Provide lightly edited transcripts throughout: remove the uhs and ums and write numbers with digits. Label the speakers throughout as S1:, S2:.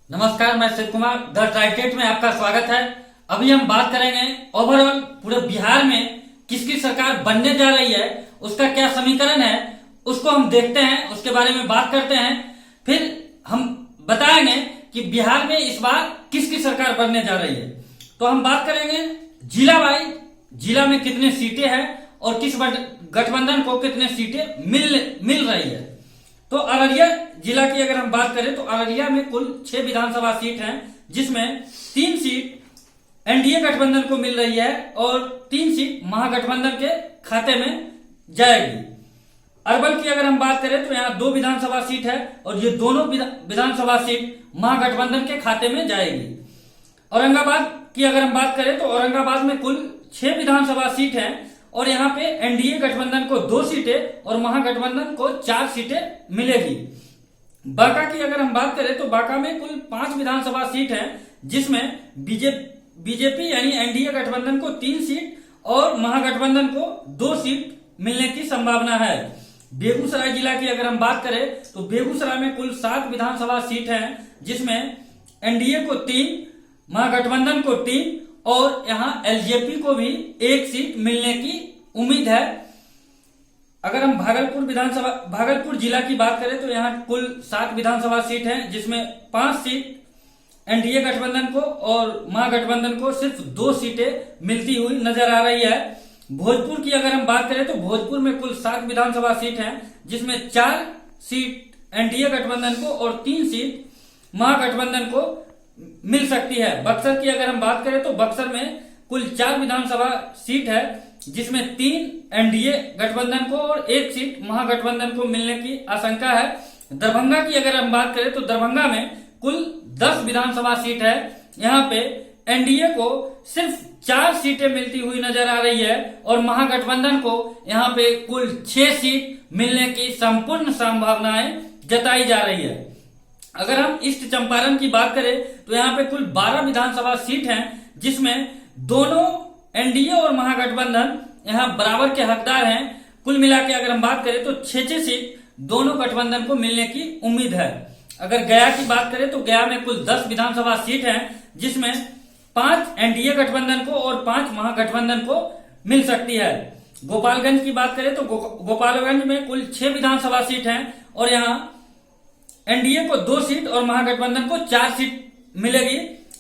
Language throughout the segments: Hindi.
S1: नमस्कार, मैं शिव कुमार द ट्राइटेट में आपका स्वागत है। अभी हम बात करेंगे ओवरऑल पूरे बिहार में किसकी सरकार बनने जा रही है, उसका क्या समीकरण है, उसको हम देखते हैं, उसके बारे में बात करते हैं। फिर हम बताएंगे कि बिहार में इस बार किसकी सरकार बनने जा रही है। तो हम बात करेंगे जिला वाइज, जिला में कितनी सीटें हैं और किस गठबंधन को कितने सीटें मिल रही है। तो अररिया जिला की अगर हम बात करें तो अररिया में कुल 6 विधानसभा सीट हैं, जिसमें 3 सीट एनडीए गठबंधन को मिल रही है और 3 सीट महागठबंधन के खाते में जाएगी। अरवल की अगर हम बात करें तो यहाँ 2 विधानसभा सीट है और ये दोनों विधानसभा सीट महागठबंधन के खाते में जाएगी। औरंगाबाद की अगर हम बात करें तो औरंगाबाद में कुल 6 विधानसभा सीट है और यहाँ पे एनडीए गठबंधन को 2 सीटें और महागठबंधन को 4 सीटें मिलेगी। बांका की अगर हम बात करें तो बांका में कुल 5 विधानसभा सीट है, जिसमें बीजेपी यानी एनडीए गठबंधन को 3 सीट और महागठबंधन को 2 सीट मिलने की संभावना है। बेगूसराय जिला की अगर हम बात करें तो बेगूसराय में कुल 7 विधानसभा सीट है, जिसमें एनडीए को 3, महागठबंधन को 3 और यहाँ एलजेपी को भी 1 सीट मिलने की उम्मीद है। अगर हम भागलपुर जिला की बात करें तो यहाँ कुल 7 विधानसभा सीट हैं, जिसमें 5 सीट एनडीए गठबंधन को और महागठबंधन को सिर्फ 2 सीटें मिलती हुई नजर आ रही है। भोजपुर की अगर हम बात करें तो भोजपुर में कुल 7 विधानसभा सीट हैं, जिसमें 4 सीट एनडीए गठबंधन को और 3 सीट महागठबंधन को मिल सकती है। बक्सर की अगर हम बात करें तो बक्सर में कुल 4 विधानसभा सीट है, जिसमें 3 एनडीए गठबंधन को और 1 सीट महागठबंधन को मिलने की आशंका है। दरभंगा की अगर हम बात करें तो दरभंगा में कुल 10 विधानसभा सीट है। यहाँ पे एनडीए को सिर्फ 4 सीटें मिलती हुई नजर आ रही है और महागठबंधन को यहाँ पे कुल 6 सीट मिलने की संपूर्ण संभावनाएं जताई जा रही है। अगर हम ईस्ट चंपारण की बात करें तो यहाँ पे कुल 12 विधानसभा सीट हैं, जिसमें दोनों एनडीए और महागठबंधन यहाँ बराबर के हकदार हैं। कुल मिला के अगर हम बात करें तो 6 सीट दोनों गठबंधन को मिलने की उम्मीद है। अगर गया की बात करें तो गया में कुल 10 विधानसभा सीट हैं, जिसमें 5 एनडीए गठबंधन को और 5 महागठबंधन को मिल सकती है। गोपालगंज की बात करें तो गोपालगंज में कुल 6 विधानसभा सीट हैं और यहाँ एनडीए को 2 सीट और महागठबंधन को 4 सीट मिलेगी।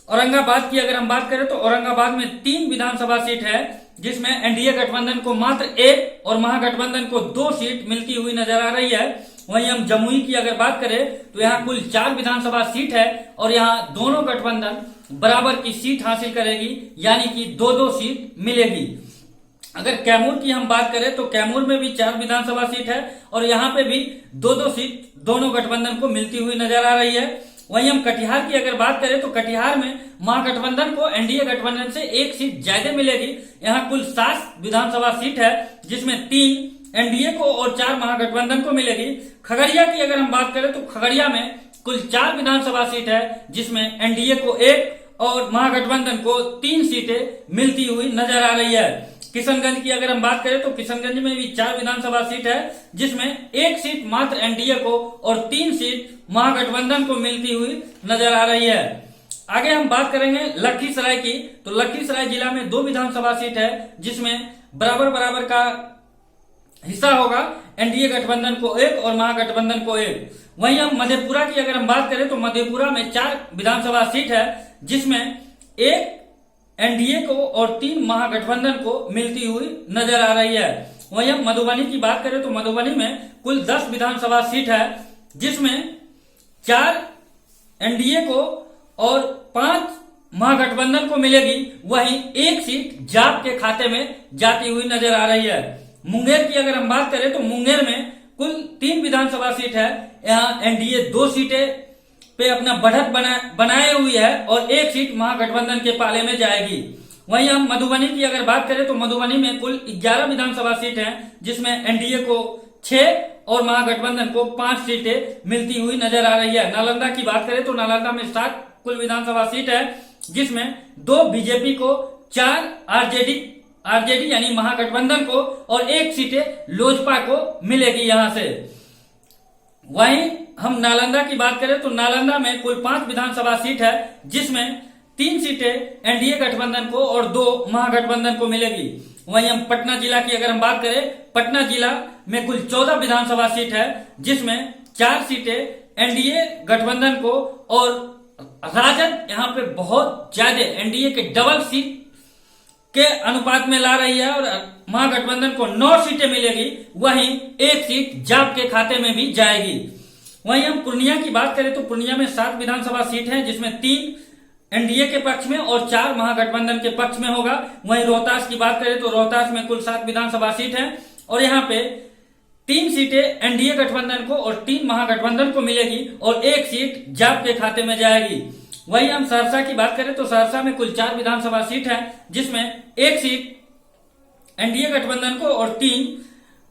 S1: औरंगाबाद की अगर हम बात करें तो औरंगाबाद में 3 विधानसभा सीट है, जिसमें एनडीए गठबंधन को मात्र 1 और महागठबंधन को 2 सीट मिलती हुई नजर आ रही है। वहीं हम जमुई की अगर बात करें तो यहाँ कुल 4 विधानसभा सीट है और यहाँ दोनों गठबंधन बराबर की सीट हासिल करेगी, यानी कि 2-2 सीट मिलेगी। अगर कैमूर की हम बात करें तो कैमूर में भी 4 विधानसभा सीट है और यहाँ पे भी 2-2 सीट दोनों गठबंधन को मिलती हुई नजर आ रही है। वहीं हम कटिहार की अगर बात करें तो कटिहार में महागठबंधन को एनडीए गठबंधन से 1 सीट ज्यादा मिलेगी। यहाँ कुल 7 विधानसभा सीट है, जिसमें 3 एनडीए को और 4 महागठबंधन को मिलेगी। खगड़िया की अगर हम बात करें तो खगड़िया में कुल 4 विधानसभा सीट है, जिसमें एनडीए को 1 और महागठबंधन को 3 सीटें मिलती हुई नजर आ रही है। किशनगंज की अगर हम बात करें तो किशनगंज में भी 4 विधानसभा सीट है, जिसमें 1 सीट मात्र एनडीए को और 3 सीट महागठबंधन को मिलती हुई नजर आ रही है। आगे हम बात करेंगे लखीसराय की, तो लखीसराय जिला में 2 विधानसभा सीट है, जिसमें बराबर का हिस्सा होगा, एनडीए गठबंधन को 1 और महागठबंधन को 1। वहीं हम मधेपुरा की अगर हम बात करें तो मधेपुरा में 4 विधानसभा सीट है, जिसमें 1 एनडीए को और 3 महागठबंधन को मिलती हुई नजर आ रही है। वहीं हम मधुबनी की बात करें तो मधुबनी में कुल 10 विधानसभा सीट है, जिसमें 4 एनडीए को और 5 महागठबंधन को मिलेगी। वहीं 1 सीट जाप के खाते में जाती हुई नजर आ रही है। मुंगेर की अगर हम बात करें तो मुंगेर में कुल 3 विधानसभा सीट है। यहाँ एनडीए 2 सीटें पे अपना बढ़त बनाए हुई है और 1 सीट महागठबंधन के पाले में जाएगी। वहीं हम मधुबनी की अगर बात करें तो मधुबनी में कुल 11 विधानसभा सीट हैं, जिसमें एनडीए को 6 और महागठबंधन को 5 सीटें मिलती हुई नजर आ रही है। नालंदा की बात करें तो नालंदा में 7 कुल विधानसभा सीट है, जिसमें 2 बीजेपी को, 4 आरजेडी यानी महागठबंधन को और 1 सीटें लोजपा को मिलेगी यहाँ से। वहीं हम नालंदा की बात करें तो नालंदा में कुल 5 विधानसभा सीट है, जिसमें 3 सीटें एनडीए गठबंधन को और 2 महागठबंधन को मिलेगी। वहीं हम पटना जिला की अगर हम बात करें, पटना जिला में कुल 14 विधानसभा सीट है, जिसमें 4 सीटें एनडीए गठबंधन को और राजद यहाँ पे बहुत ज्यादा एनडीए के डबल सीट के अनुपात में ला रही है और महागठबंधन को 9 सीटें मिलेगी। वहीं 1 सीट जाप के खाते में भी जाएगी। वहीं हम पूर्णिया की बात करें तो पूर्णिया में 7 विधानसभा सीट है, जिसमें 3 एनडीए के पक्ष में और 4 महागठबंधन के पक्ष में होगा। वहीं रोहतास की बात करें तो रोहतास में कुल 7 विधानसभा सीट है और यहाँ पे 3 सीटें एनडीए गठबंधन को और 3 महागठबंधन को मिलेगी और 1 सीट जाप के खाते में जाएगी। वहीं हम सहरसा की बात करें तो सहरसा में कुल 4 विधानसभा सीट है, जिसमें 1 सीट एनडीए गठबंधन को और 3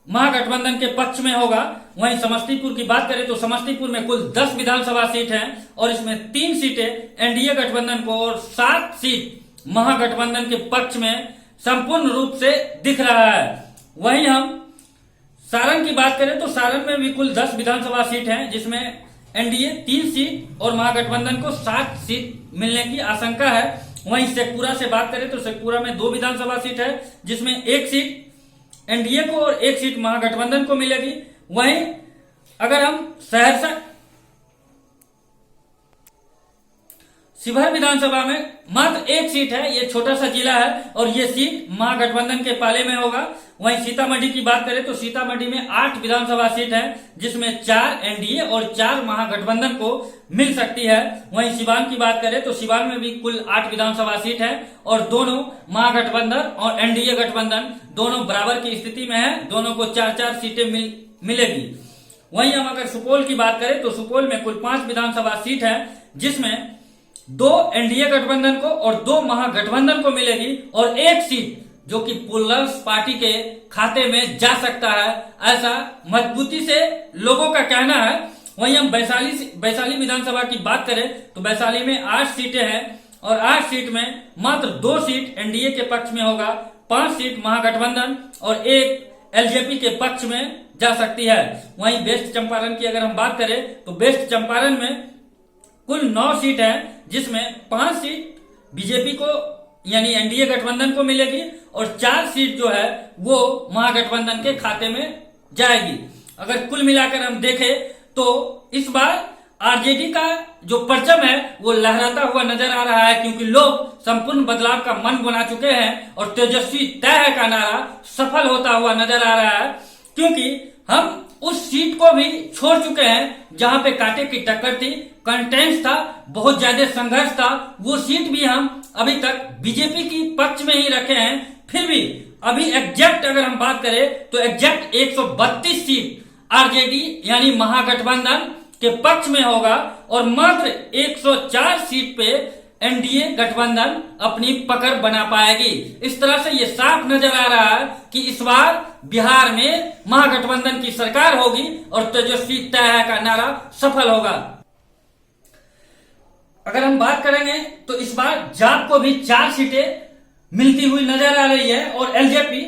S1: महागठबंधन के पक्ष में होगा। वहीं समस्तीपुर की बात करें तो समस्तीपुर में कुल 10 विधानसभा सीट हैं और इसमें 3 सीटें एनडीए गठबंधन को और 7 सीट महागठबंधन के पक्ष में संपूर्ण रूप से दिख रहा है। वहीं हम सारण की बात करें तो सारण में भी कुल 10 विधानसभा सीट हैं, जिसमें एनडीए 3 सीट और महागठबंधन को 7 सीट मिलने की आशंका है। वहीं शेखपुरा से बात करें तो शेखपुरा में 2 विधानसभा सीट है, जिसमें 1 सीट एनडीए को और 1 सीट महागठबंधन को मिलेगी। वहीं अगर हम सहरसा शिवहर विधानसभा में मात्र 1 सीट है, ये छोटा सा जिला है और ये सीट महागठबंधन के पाले में होगा। वहीं सीतामढ़ी की बात करें तो सीतामढ़ी में 8 विधानसभा सीट है, जिसमें 4 एनडीए और 4 महागठबंधन को मिल सकती है। वहीं सिवान की बात करें तो सिवान में भी कुल 8 विधानसभा सीट है और दोनों महागठबंधन और एनडीए गठबंधन दोनों बराबर की स्थिति में है, दोनों को 4-4 सीटें मिलेगी। वहीं हम अगर सुपौल की बात करें तो सुपौल में कुल 5 विधानसभा सीट है, जिसमें 2 एनडीए गठबंधन को और 2 महागठबंधन को मिलेगी और 1 सीट जो कि पीपल्स पार्टी के खाते में जा सकता है, ऐसा मजबूती से लोगों का कहना है। वहीं हम वैशाली विधानसभा की बात करें तो वैशाली में 8 सीटें हैं और 8 सीट में मात्र 2 सीट एनडीए के पक्ष में होगा, 5 सीट महागठबंधन और 1 एलजेपी के पक्ष में जा सकती है। वहीं वेस्ट चंपारण की अगर हम बात करें तो वेस्ट चंपारण में कुल 9 सीट है, जिसमें 5 सीट बीजेपी को यानी एनडीए गठबंधन को मिलेगी और 4 सीट जो है वो महागठबंधन के खाते में जाएगी। अगर कुल मिलाकर हम देखें तो इस बार आरजेडी का जो परचम है वो लहराता हुआ नजर आ रहा है, क्योंकि लोग संपूर्ण बदलाव का मन बना चुके हैं और तेजस्वी तय है का नारा सफल होता हुआ नजर आ रहा है, क्योंकि हम उस सीट को भी छोड़ चुके हैं जहां पे कांटे की टक्कर थी, कंटेंस था, बहुत ज्यादा संघर्ष था। वो सीट भी हम अभी तक बीजेपी की पक्ष में ही रखे हैं। फिर भी अभी एग्जैक्ट अगर हम बात करें तो एग्जैक्ट 132 सीट आरजेडी यानी महागठबंधन के पक्ष में होगा और मात्र 104 सीट पे एनडीए गठबंधन अपनी पकड़ बना पाएगी। इस तरह से ये साफ नजर आ रहा है कि इस बार बिहार में महागठबंधन की सरकार होगी और तेजस्वी तय है का नारा सफल होगा। अगर हम बात करेंगे तो इस बार जाप को भी 4 सीटें मिलती हुई नजर आ रही है और एलजेपी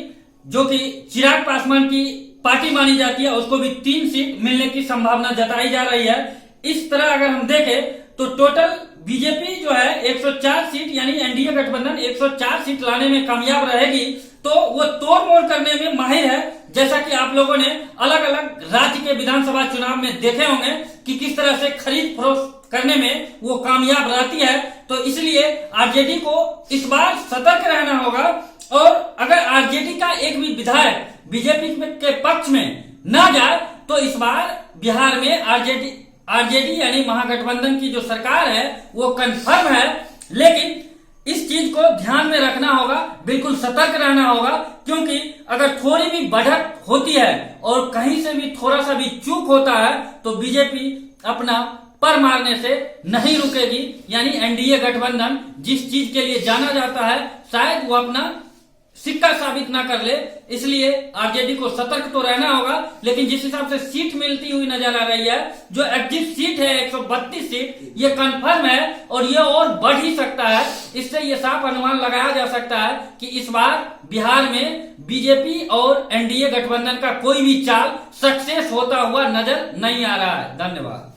S1: जो कि चिराग पासवान की पार्टी मानी जाती है उसको भी 3 सीट मिलने की संभावना जताई जा रही है। इस तरह अगर हम देखें तो टोटल बीजेपी जो है 104 सीट यानी एनडीए गठबंधन 104 सीट लाने में कामयाब रहेगी तो वो तोड़ मोड़ करने में माहिर है, जैसा कि आप लोगों ने अलग अलग राज्य के विधानसभा चुनाव में देखे होंगे कि किस तरह से खरीद फरोख्त करने में वो कामयाब रहती है। तो इसलिए आरजेडी को इस बार सतर्क रहना होगा और अगर आरजेडी का एक भी विधायक बीजेपी के पक्ष में न जाए तो इस बार बिहार में आरजेडी यानी महागठबंधन की जो सरकार है वो कंफर्म है। लेकिन इस चीज को ध्यान में रखना होगा, बिल्कुल सतर्क रहना होगा, क्योंकि अगर थोड़ी भी बढ़त होती है और कहीं से भी थोड़ा सा भी चूक होता है तो बीजेपी अपना पर मारने से नहीं रुकेगी। यानी एनडीए गठबंधन जिस चीज के लिए जाना जाता है शायद वो अपना सिक्का साबित ना कर ले, इसलिए आरजेडी को सतर्क तो रहना होगा। लेकिन जिस हिसाब से सीट मिलती हुई नजर आ रही है, जो एग्जिट सीट है 132 सीट, ये कंफर्म है और ये और बढ़ ही सकता है। इससे ये साफ अनुमान लगाया जा सकता है कि इस बार बिहार में बीजेपी और एनडीए गठबंधन का कोई भी चाल सक्सेस होता हुआ नजर नहीं आ रहा है। धन्यवाद।